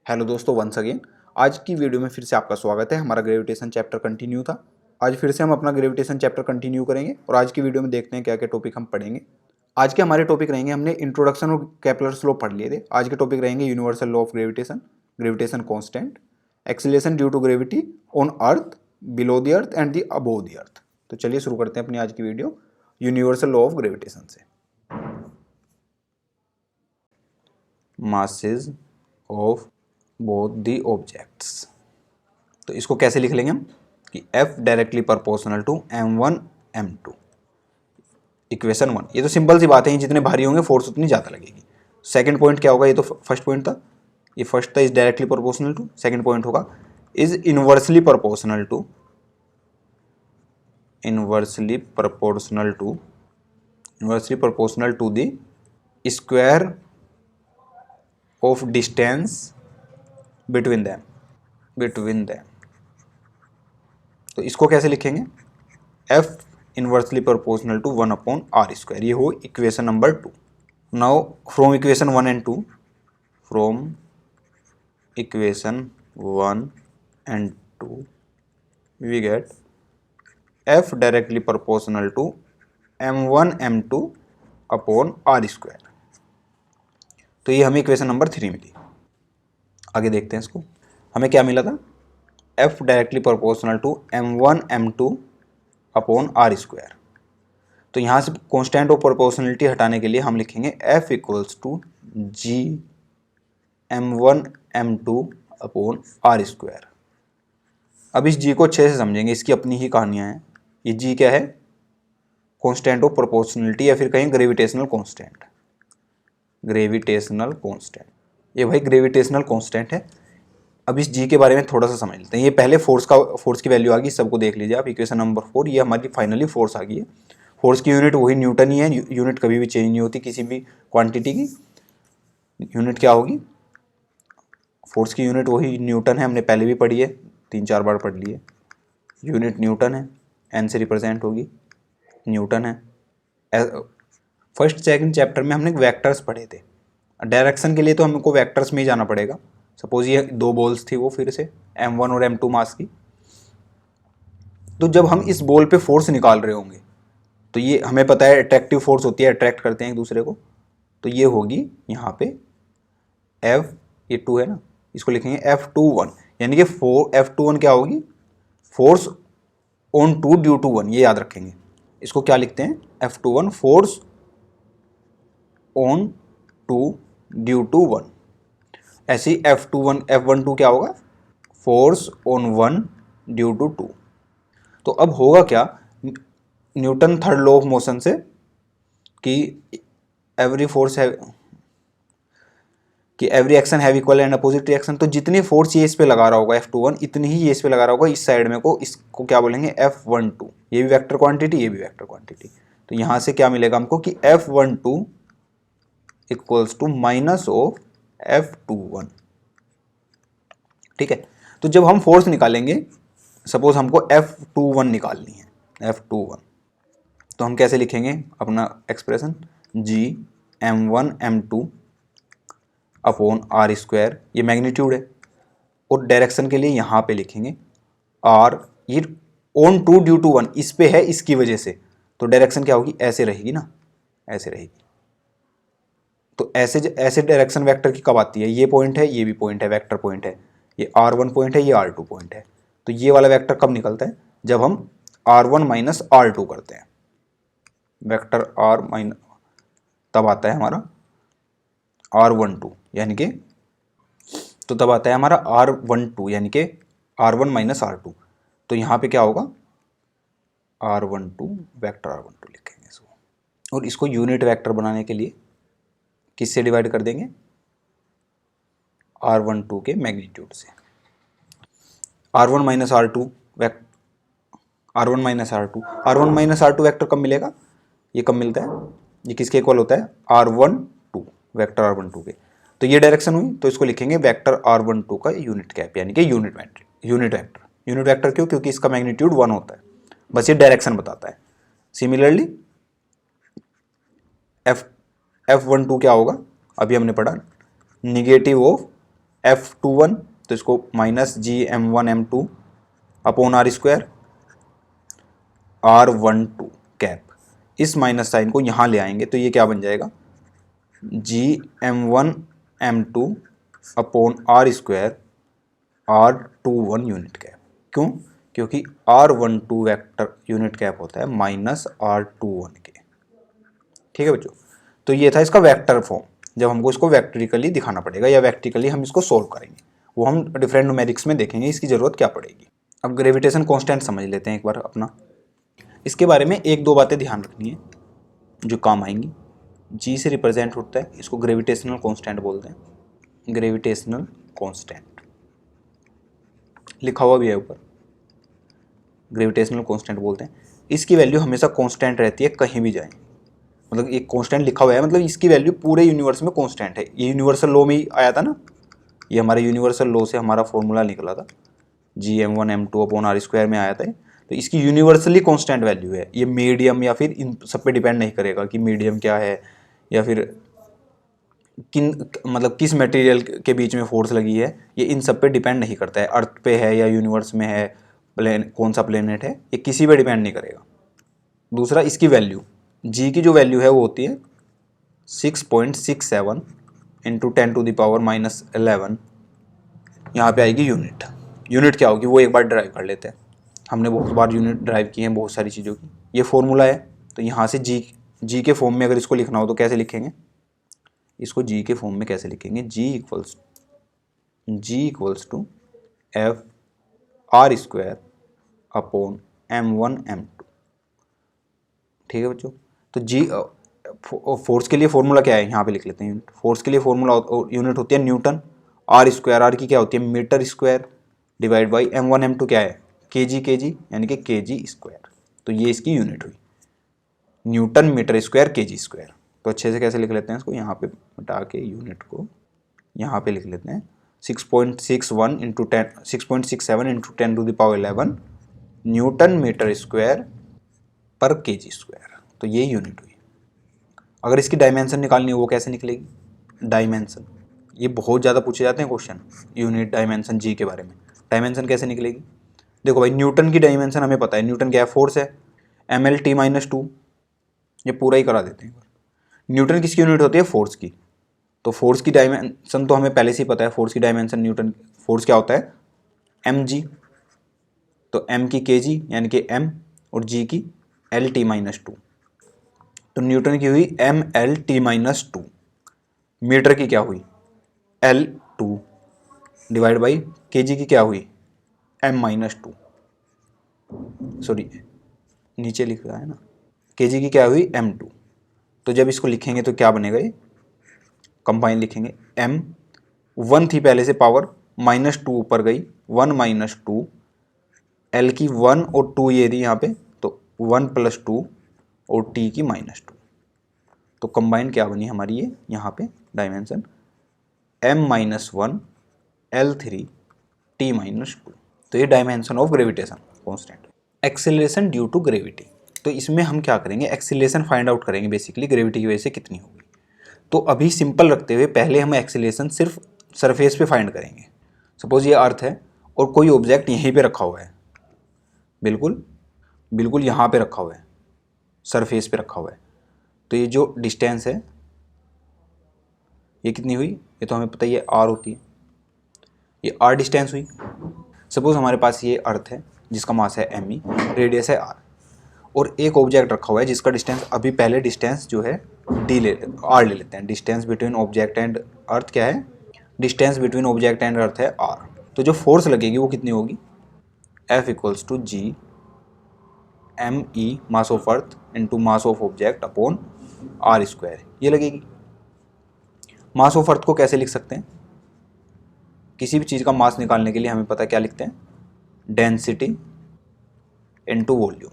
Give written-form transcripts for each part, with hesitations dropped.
Hello दोस्तों, once again आज की वीडियो में फिर से आपका स्वागत है। हमारा ग्रेविटेशन चैप्टर कंटिन्यू था। आज फिर से हम अपना ग्रेविटेशन चैप्टर कंटिन्यू करेंगे और आज की वीडियो में देखते हैं क्या क्या टॉपिक हम पढ़ेंगे। आज के हमारे टॉपिक रहेंगे, हमने इंट्रोडक्शन और केपलर्स लॉ पढ़ लिए थे। आज के टॉपिक रहेंगे universal law of gravitation, gravitation constant, acceleration due to gravity on earth, below the earth and the above the earth. तो चलिए शुरू करते हैं अपनी आज की video universal law of gravitation से। Masses of both the objects, तो इसको कैसे लिख लेंगे हम कि F directly proportional to m1 m2, equation 1। ये तो सिंपल सी बात है, जितने भारी होंगे फोर्स उतनी ज़्यादा लगेगी। सेकंड पॉइंट क्या होगा, ये तो फर्स्ट पॉइंट था, ये फर्स्ट था is directly proportional to. Second point होगा is inversely proportional to, inversely proportional to the square of distance between them. तो इसको कैसे लिखेंगे, F inversely proportional to 1/r²। ये हो equation number 2। Now from equation 1 and 2, we get F directly proportional to m1 m2/r²। तो ये हमें equation number 3 मिली। आगे देखते हैं इसको, हमें क्या मिला था, F directly proportional to m1 m2/r²। तो यहाँ से कांस्टेंट ऑफ प्रोपोर्शनलिटी हटाने के लिए हम लिखेंगे F equals to g m1 m2/r²। अब इस g को अच्छे से समझेंगे, इसकी अपनी ही कहानियाँ हैं। ये g क्या है, कांस्टेंट ऑफ प्रोपोर्शनलिटी या फिर कहें ग्रेविटेशनल कांस्टेंट। ये भाई ग्रेविटेशनल कांस्टेंट है। अब इस जी के बारे में थोड़ा सा समझ लेते हैं। ये पहले फोर्स की वैल्यू आ गई, सबको देख लीजिए आप। इक्वेशन नंबर 4, ये हमारी फाइनली फोर्स आ गई है। फोर्स की यूनिट वही न्यूटन ही है, यूनिट कभी भी चेंज नहीं होती किसी भी क्वांटिटी की। यूनिट क्या होगी, फोर्स की यूनिट वही न्यूटन है, हमने पहले भी पढ़ी है, 3-4 बार पढ़ ली है। यूनिट न्यूटन है, एन से रिप्रेजेंट होगी, न्यूटन है। फर्स्ट सेकंड चैप्टर में हमने वेक्टर्स पढ़े थे। डायरेक्शन के लिए तो हमको वेक्टर्स में ही जाना पड़ेगा। सपोज ये 2 बॉल्स थी, वो फिर से m1 और m2 मास की। तो जब हम इस बॉल पे फोर्स निकाल रहे होंगे, तो ये हमें पता है अट्रैक्टिव फोर्स होती है, अट्रैक्ट करते हैं एक दूसरे को। तो ये होगी यहाँ पे F, ये 2 है ना, इसको लिखेंगे F21, यानी कि F21 क्या होगी, फोर्स ऑन 2 ड्यू टू 1। ये याद रखेंगे। इसको क्या लिखते हैं, F21 force on 2 due to 1। ऐसी F12 क्या होगा, फोर्स ऑन 1 ड्यू टू 2। तो अब होगा क्या, Newton third law of motion से कि every action have equal and opposite reaction. तो जितनी फोर्स ये इस पे लगा रहा होगा F21, इतनी ही ये इस पे लगा रहा होगा इस साइड में को। इसको क्या बोलेंगे, F12। ये भी वेक्टर क्वांटिटी, ये भी वेक्टर क्वांटिटी। तो यहां से क्या मिलेगा हमको कि F12 equals to minus of F21। ठीक है। तो जब हम फोर्स निकालेंगे, सपोज हमको F21 निकालनी है, F21, तो हम कैसे लिखेंगे अपना एक्सप्रेशन, G m1 m2/r²। ये मैग्नीट्यूड है, और डायरेक्शन के लिए यहाँ पे लिखेंगे R, ये ऑन 2 ड्यू टू 1 इस पे है, इसकी वजह से। तो डायरेक्शन क्या होगी, ऐसे रहेगी ना, ऐसे रहेगी। तो ऐसे डायरेक्शन वेक्टर की कब आती है, ये पॉइंट है, ये भी पॉइंट है, वेक्टर पॉइंट है। ये R1 पॉइंट है, ये R2 पॉइंट है। तो ये वाला वेक्टर कब निकलता है, जब हम R1 माइनस R2 करते हैं। वेक्टर R माइनस तब आता है हमारा R12, यानी कि तो तब आता है हमारा R12, यानी कि R1 माइनस R2। तो यहाँ पे क्या होगा, R12, वेक्टर R12 लिखेंगे इसको। और इसको यूनिट वेक्टर बनाने के लिए किससे डिवाइड कर देंगे, R12 के मैग्नीट्यूड से। R1 माइनस R2 वेक्टर कब मिलेगा, ये कब मिलता है, ये किसके इक्वल होता है, R12, वेक्टर R12 के। तो ये डायरेक्शन हुई, तो इसको लिखेंगे वेक्टर R12 का यूनिट कैप, यानी कि यूनिट वेक्टर क्यों, क्योंकि इसका मैग्नीट्यूड 1 होता है, बस ये डायरेक्शन बताता है। सिमिलरली F12 क्या होगा, अभी हमने पढ़ा, निगेटिव ऑफ F21, तो इसको minus GM1M2 upon R square R12 cap, इस माइनस साइन को यहाँ ले आएंगे तो ये क्या बन जाएगा, GM1M2 upon R square R21 unit cap. क्यों? क्योंकि R12 वेक्टर यूनिट कैप होता है माइनस R21 के। ठीक है बच्चों, तो ये था इसका वेक्टर फॉर्म। जब हमको इसको वेक्टरिकली दिखाना पड़ेगा या वेक्टरिकली हम इसको सोल्व करेंगे, वो हम डिफरेंट न्यूमेरिक्स में देखेंगे इसकी ज़रूरत क्या पड़ेगी। अब ग्रेविटेशन कांस्टेंट समझ लेते हैं एक बार अपना। इसके बारे में एक दो बातें ध्यान रखनी है जो काम आएंगी। जी से रिप्रेजेंट होता है, इसको ग्रेविटेशनल कांस्टेंट बोलते हैं। ग्रेविटेशनल कांस्टेंट लिखा हुआ भी है ऊपर, ग्रेविटेशनल कांस्टेंट बोलते हैं। इसकी वैल्यू हमेशा कांस्टेंट रहती है कहीं भी जाए, मतलब एक कांस्टेंट लिखा हुआ है, मतलब इसकी वैल्यू पूरे यूनिवर्स में कांस्टेंट है। ये यूनिवर्सल लॉ में ही आया था ना, ये हमारे यूनिवर्सल लॉ से हमारा फॉर्मूला निकला था, GM1M2 अपॉन आर स्क्वायर में आया था। तो इसकी यूनिवर्सली कांस्टेंट वैल्यू है। ये मीडियम या फिर इन सब पे डिपेंड नहीं करेगा कि मीडियम क्या है या फिर मतलब किस मटेरियल के बीच में फोर्स लगी है, ये इन सब पे डिपेंड नहीं करता है। अर्थ पे है या यूनिवर्स में है, प्लेन कौन सा प्लेनेट है, ये किसी पे डिपेंड नहीं करेगा। दूसरा, इसकी वैल्यू जी की जो वैल्यू है वो होती है 6.67 इंटू 10⁻⁻11। यहाँ पे आएगी यूनिट। यूनिट क्या होगी वो एक बार ड्राइव कर लेते हैं, हमने बहुत बार यूनिट ड्राइव की हैं बहुत सारी चीज़ों की। ये फॉर्मूला है, तो यहाँ से जी के फॉर्म में अगर इसको लिखना हो तो कैसे लिखेंगे, इसको जी के फॉर्म में कैसे लिखेंगे, G equals to F R square upon M1M2। ठीक है बच्चों, तो जी फोर्स के लिए फॉर्मूला क्या है यहाँ पे लिख लेते हैं। फोर्स के लिए फॉर्मूला यूनिट होती है न्यूटन, आर स्क्वायर, आर की क्या होती है metre square, divide by M1M2 क्या है केजी यानी कि केजी स्क्वायर। तो ये इसकी यूनिट हुई, newton metre square KG square. तो अच्छे से कैसे लिख लेते हैं इसको, यहाँ पे हटा के यूनिट को यहाँ पे लिख लेते हैं 6.67 इंटू 10⁻11 न्यूटन मीटर स्क्वायर पर केजी स्क्वायर। तो ये यूनिट हुई। अगर इसकी डायमेंशन निकालनी हो वो कैसे निकलेगी, डायमेंशन, ये बहुत ज़्यादा पूछे जाते हैं क्वेश्चन यूनिट डायमेंशन जी के बारे में। डायमेंशन कैसे निकलेगी, देखो भाई न्यूटन की डायमेंशन हमें पता है, न्यूटन क्या है, फोर्स है, ML/T-2, ये पूरा ही करा देते हैं। न्यूटन किसकी यूनिट होती है, फोर्स की। तो फोर्स की डायमेंशन तो हमें पहले से ही पता है, फोर्स की डायमेंशन न्यूटन फोर्स क्या होता है mg, तो m की kg यानी कि m और g की L/T-2। तो न्यूटन की हुई ML/T-2, मीटर की क्या हुई L2 डिवाइड बाई kg की क्या हुई M-2, सॉरी नीचे लिख रहा है ना, kg की क्या हुई M2। तो जब इसको लिखेंगे तो क्या बनेगा, ये कंबाइन लिखेंगे, M1 थी पहले से पावर, -2 ऊपर गई, 1 - 2, L की 1 और 2 ये थी यहाँ पे, तो 1 + 2 और T की -2। तो कंबाइन क्या बनी हमारी ये यहाँ पे डायमेंशन M-1 L3 T-2। तो ये dimension of gravitation constant. Acceleration due to gravity, तो इसमें हम क्या करेंगे, एक्सेलरेशन फाइंड आउट करेंगे बेसिकली ग्रेविटी की वजह से कितनी होगी। तो अभी सिंपल रखते हुए पहले हम एक्सेलरेशन सिर्फ सरफेस पे फाइंड करेंगे। सपोज ये अर्थ है और कोई ऑब्जेक्ट यहीं पे रखा हुआ है, बिल्कुल यहाँ पे रखा हुआ है, सरफेस पे रखा हुआ है। तो ये जो डिस्टेंस है ये कितनी हुई, ये तो हमें पता ही है r होती है, ये r डिस्टेंस हुई। सपोज हमारे पास ये अर्थ है जिसका मास है me, रेडियस है r, और एक ऑब्जेक्ट रखा हुआ है जिसका डिस्टेंस, अभी पहले डिस्टेंस जो है r ले लेते हैं। Distance between object and earth क्या है, distance between object and earth है r। तो जो फोर्स लगेगी वो कितनी होगी, F = G ME mass of earth into mass of object upon r square, ये लगेगी। मास ऑफ अर्थ को कैसे लिख सकते हैं, किसी भी चीज़ का मास निकालने के लिए हमें पता क्या लिखते हैं, डेंसिटी इंटू वॉल्यूम।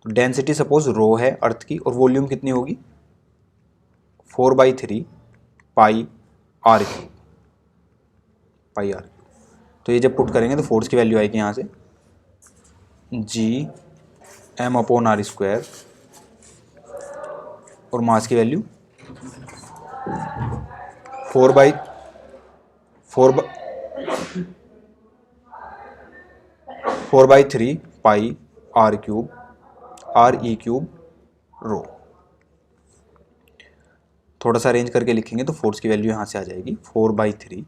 तो डेंसिटी सपोज रो है अर्थ की, और वॉल्यूम कितनी होगी 4/3 पाई r क्यूब। तो ये जब पुट करेंगे तो फोर्स की वैल्यू आएगी यहाँ से G(m/r²) और मास की वैल्यू 4/3 4/3 पाई आर क्यूब रो। थोड़ा सा अरेंज करके लिखेंगे तो फोर्स की वैल्यू यहाँ से आ जाएगी 4/3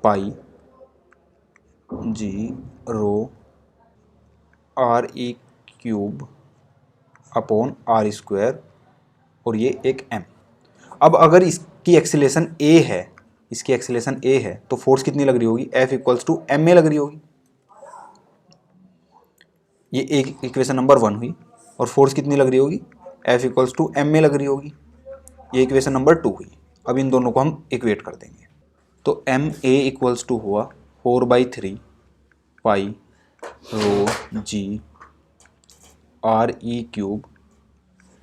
pi G rho R E cube upon R square और ये एक एम। अब अगर इसकी एक्सीलेशन ए है तो फोर्स कितनी लग रही होगी, F equals to M A लग रही होगी। ये एक इक्वेशन नंबर 1 हुई। और फोर्स कितनी लग रही होगी, F equals to M A लग रही होगी। ये इक्वेशन नंबर 2 हुई। अब इन दोनों को हम इक्वेट कर देंगे तो एम ए इक्वल्स टू हुआ 4/3 pi rho G R E cube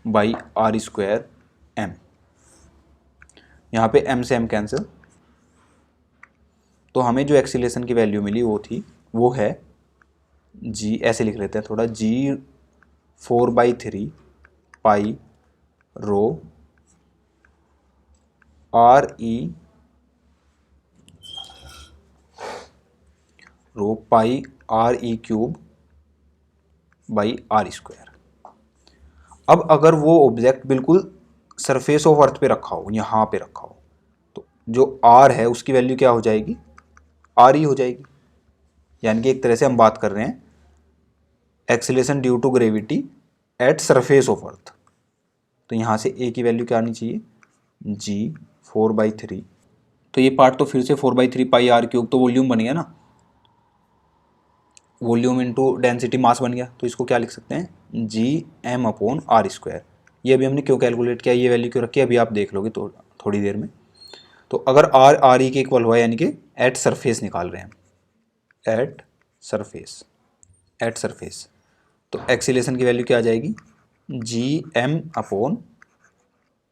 by R square M. यहाँ पे एम से एम कैंसिल, तो हमें जो एक्सीलेशन की वैल्यू मिली वो है जी, ऐसे लिख लेते हैं थोड़ा, G 4/3 pi rho pi R E cube by R square. अब अगर वो ऑब्जेक्ट बिल्कुल सरफेस ऑफ अर्थ पे रखा हो, यहाँ पे रखा हो, तो जो आर है उसकी वैल्यू क्या हो जाएगी, आर ई हो जाएगी। यानी कि एक तरह से हम बात कर रहे हैं acceleration due to gravity at surface of earth. तो यहाँ से ए की वैल्यू क्या आनी चाहिए, जी 4/3। तो ये पार्ट तो फिर से 4/3 पाई आर क्यूब, तो वॉल्यूम बन गया ना, वॉल्यूम इंटू डेंसिटी मास बन गया। तो इसको क्या लिख सकते हैं, G M upon R square. ये अभी हमने क्यों कैलकुलेट किया, ये वैल्यू क्यों रखी है, अभी आप देख लोगे तो थोड़ी देर में। तो अगर आर आर ई के इक्वल हुआ यानी कि एट सरफेस निकाल रहे हैं, एट सरफेस, तो एक्सीलेशन की वैल्यू क्या आ जाएगी, G M upon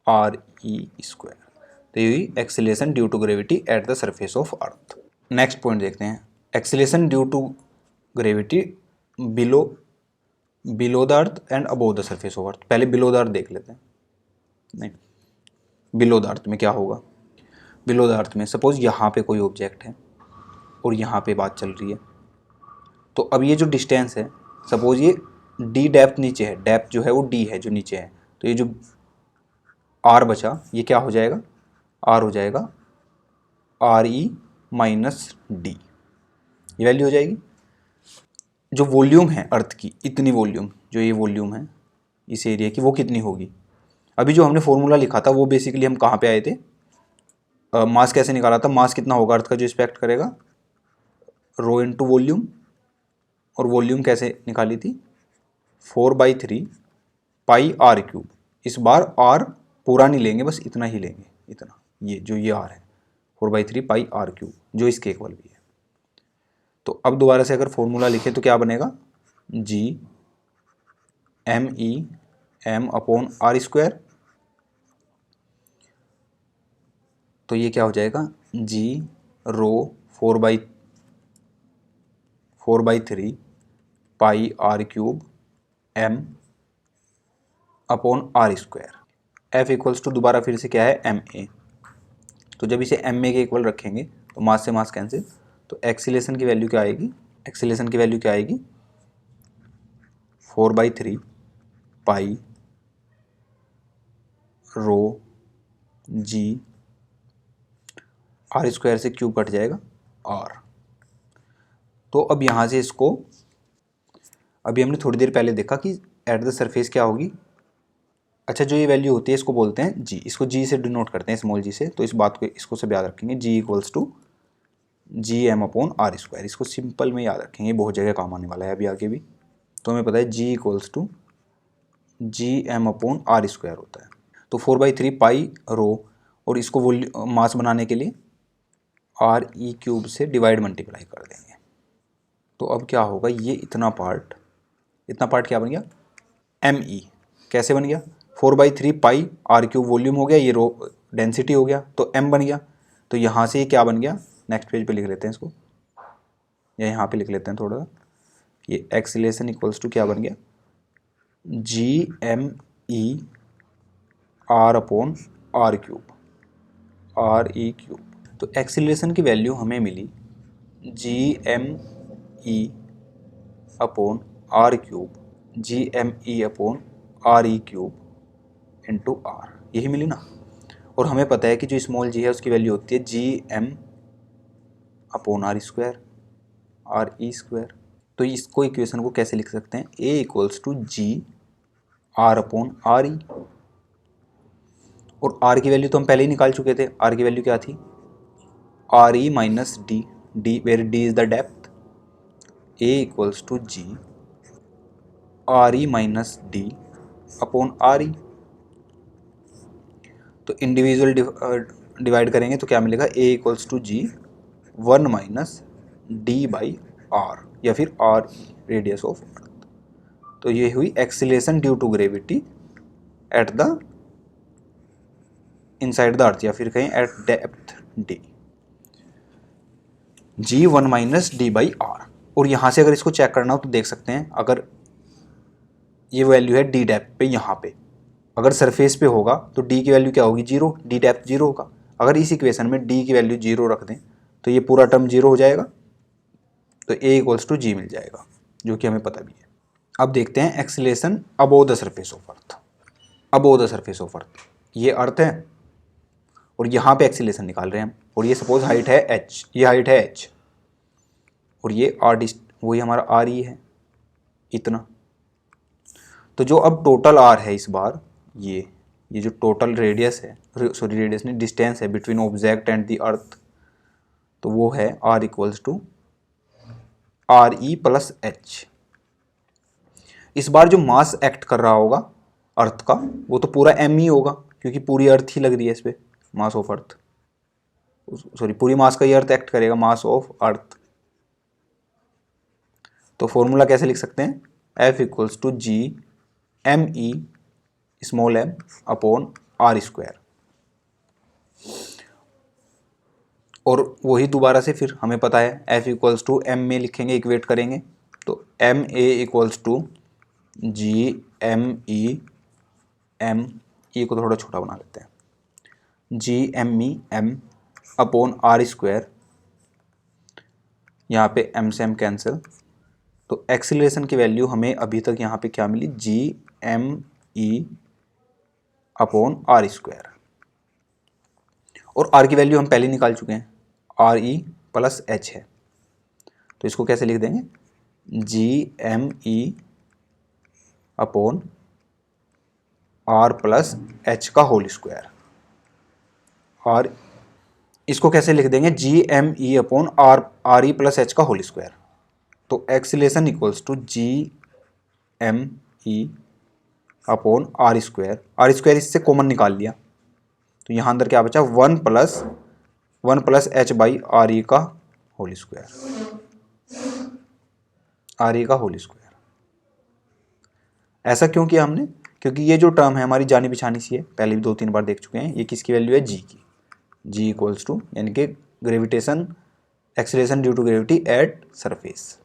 R E square. तो ये हुई acceleration due to gravity at the surface of earth. Next point देखते हैं, acceleration due to gravity below the earth and above the surface of earth. पहले below the अर्थ देख लेते हैं। नहीं, बिलो द अर्थ में क्या होगा, बिलो द अर्थ में सपोज यहाँ पे कोई ऑब्जेक्ट है और यहाँ पे बात चल रही है। तो अब ये जो डिस्टेंस है, सपोज ये डी डेप्थ नीचे है, डेप्थ जो है वो डी है जो नीचे है, तो ये जो आर बचा ये क्या हो जाएगा, आर हो जाएगा आर ई माइनस डी, ये वैल्यू हो जाएगी। जो वॉल्यूम है अर्थ की, इतनी वॉल्यूम, जो ये वॉल्यूम है इस एरिया की, वो कितनी होगी। अभी जो हमने फॉर्मूला लिखा था वो बेसिकली हम कहाँ पे आए थे, मास कैसे निकाला था, मास कितना होगा अर्थ का जो इस्पेक्ट करेगा, रो इंटू वॉल्यूम। और वॉल्यूम कैसे निकाली थी, 4/3 पाई आर क्यूब। इस बार आर पूरा नहीं लेंगे, बस इतना ही लेंगे, इतना, ये आर है 4/3 पाई आर क्यूब, जो इसके इक्वल भी है। तो अब दोबारा से अगर फॉर्मूला लिखे तो क्या बनेगा, G M E M upon R square. तो ये क्या हो जाएगा, G rho 4/3 pi R cube M upon R square. F equals to दोबारा फिर से क्या है, एम ए। तो जब इसे एम ए के इक्वल रखेंगे तो मास से मास कैंसिल, तो एक्सीलेशन की वैल्यू क्या आएगी, 4/3 pi rho G are square से क्यूब कट जाएगा आर। तो अब यहाँ से इसको, अभी हमने थोड़ी देर पहले देखा कि एट द सरफेस क्या होगी, अच्छा जो ये वैल्यू होती है इसको बोलते हैं जी, इसको जी से डिनोट करते हैं, स्मॉल जी से। तो इस बात को, इसको सब याद रखेंगे, G equals to G M upon R square. इसको सिंपल में याद रखेंगे, बहुत जगह काम आने वाला है अभी आगे भी। तो हमें पता है G equals to G M upon R square होता है। तो 4/3 पाई रो, और इसको मास बनाने के लिए आर ई क्यूब से डिवाइड मल्टीप्लाई कर देंगे। तो अब क्या होगा, ये इतना पार्ट क्या बन गया, एम ई। कैसे बन गया, 4/3 पाई आर क्यूब वॉल्यूम हो गया, ये रो डेंसिटी हो गया, तो एम बन गया। तो यहाँ से ये क्या बन गया, नेक्स्ट पेज पे लिख लेते हैं इसको, या यहाँ पे लिख लेते हैं थोड़ा सा, ये एक्सीलेशन इक्वल्स टू क्या बन गया, G M E R upon R cube, R E cube. तो एक्सीलरेशन की वैल्यू हमें मिली GME upon R cube, GME upon RE cube into R, यही मिली ना। और हमें पता है कि जो स्मॉल g है उसकी वैल्यू होती है GM upon R square, RE square. तो इसको इक्वेशन को कैसे लिख सकते हैं, A equals to G R upon RE। और R की वैल्यू तो हम पहले ही निकाल चुके थे, R की वैल्यू क्या थी, RE minus D, where D is the depth. A equals to G RE minus D upon RE। तो इंडिविजुअल डिवाइड करेंगे तो क्या मिलेगा, A equals to G 1 minus D by R, या फिर R रेडियस ऑफ अर्थ। तो ये हुई acceleration due to gravity at the inside the earth, या फिर कहें at depth D, G 1 minus D by R। और यहाँ से अगर इसको चेक करना हो तो देख सकते हैं, अगर ये वैल्यू है D डेप्थ पे, यहाँ पे अगर सरफेस पे होगा तो D की वैल्यू क्या होगी, 0, D डेप्थ 0 होगा। अगर इस इक्वेशन में D की वैल्यू 0 रख दें तो ये पूरा टर्म 0 हो जाएगा, तो A इक्वल्स टू G मिल जाएगा, जो कि हमें पता भी है। अब देखते हैं acceleration above the surface of earth. Above the surface of अर्थ, ये अर्थ है और यहाँ पे एक्सीलरेशन निकाल रहे हैं हम, और ये सपोज हाइट है h, ये हाइट है h, और ये वही हमारा RE है इतना। तो जो अब टोटल R है इस बार, ये जो टोटल रेडियस है, सॉरी रेडियस नहीं, डिस्टेंस है between object and the earth, तो वो है R equals to RE plus H। इस बार जो मास एक्ट कर रहा होगा अर्थ का वो तो पूरा ME होगा, क्योंकि पूरी अर्थ ही लग रही है इस पर, मास ऑफ अर्थ, सॉरी पूरी मास का ये अर्थ एक्ट करेगा, मास ऑफ अर्थ। तो फॉर्मूला कैसे लिख सकते हैं, F equals to GME small m upon R square. और वही दोबारा से फिर हमें पता है F इक्वल्स टू M में लिखेंगे, इक्वेट करेंगे, तो MA equals to GME M, E को थोड़ा छोटा बना लेते हैं, GME M upon R square, यहाँ पे M से M कैंसिल। तो एक्सीलरेशन की वैल्यू हमें अभी तक यहाँ पे क्या मिली, GME अपॉन R स्क्वायर। और R की वैल्यू हम पहले निकाल चुके हैं, RE प्लस H है, तो इसको कैसे लिख देंगे, GME upon R plus H का होल स्क्वायर। और इसको कैसे लिख देंगे, GME upon RE plus H का होल स्क्वायर। तो acceleration equals to GME upon R square, R square इससे कॉमन निकाल लिया, तो यहाँ अंदर क्या बचा, 1 प्लस H बाई RE का होल स्क्वायर, RE का होल स्क्वायर। ऐसा क्यों किया हमने, क्योंकि ये जो टर्म है हमारी जानी बिछानी सी है, पहले भी 2-3 बार देख चुके हैं। ये किसकी वैल्यू है, G की, G इक्वल्स टू यानी कि gravitation acceleration due to gravity at surface,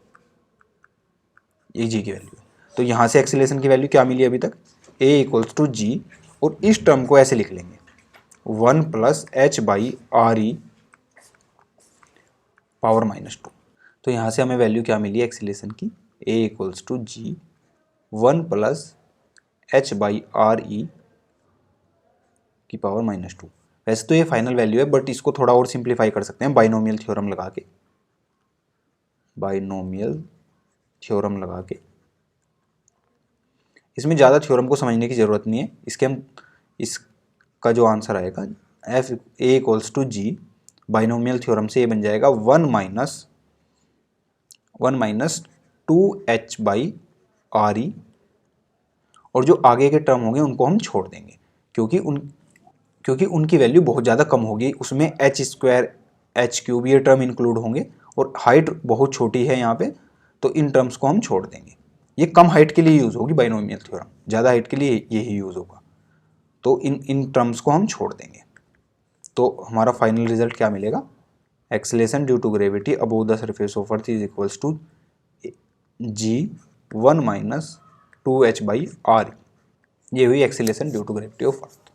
ये G की वैल्यू है। तो यहाँ से एक्सीलरेशन की वैल्यू क्या मिली अभी तक, A इक्वल्स टू G, और इस टर्म को ऐसे लिख लेंगे 1 plus H by RE power -2। तो यहाँ से हमें वैल्यू क्या मिली एक्सीलरेशन की, A equals to G 1 plus H by RE की पावर -2। वैसे तो ये फाइनल वैल्यू है, बट इसको थोड़ा और सिंप्लीफाई कर सकते हैं बाइनोमियल थ्योरम लगा के, बाइनोमियल थ्योरम लगा के। इसमें ज़्यादा थ्योरम को समझने की ज़रूरत नहीं है, इसका जो आंसर आएगा F A equals to G, binomial theorem से ये बन जाएगा 1 माइनस 2H बाई RE, और जो आगे के टर्म होंगे उनको हम छोड़ देंगे, क्योंकि उनकी वैल्यू बहुत ज़्यादा कम होगी, उसमें H स्क्वायर H क्यूब ये टर्म इंक्लूड होंगे, और हाइट बहुत छोटी है यहाँ पे, तो इन टर्म्स को हम छोड़ देंगे। ये कम हाइट के लिए यूज़ होगी बाइनोमियल थ्योरम, ज़्यादा हाइट के लिए यही यूज़ होगा, तो इन टर्म्स को हम छोड़ देंगे। तो हमारा फाइनल रिजल्ट क्या मिलेगा, acceleration due to gravity above the surface of earth is equals to G 1 minus 2H by RE। ये हुई acceleration due to gravity of earth.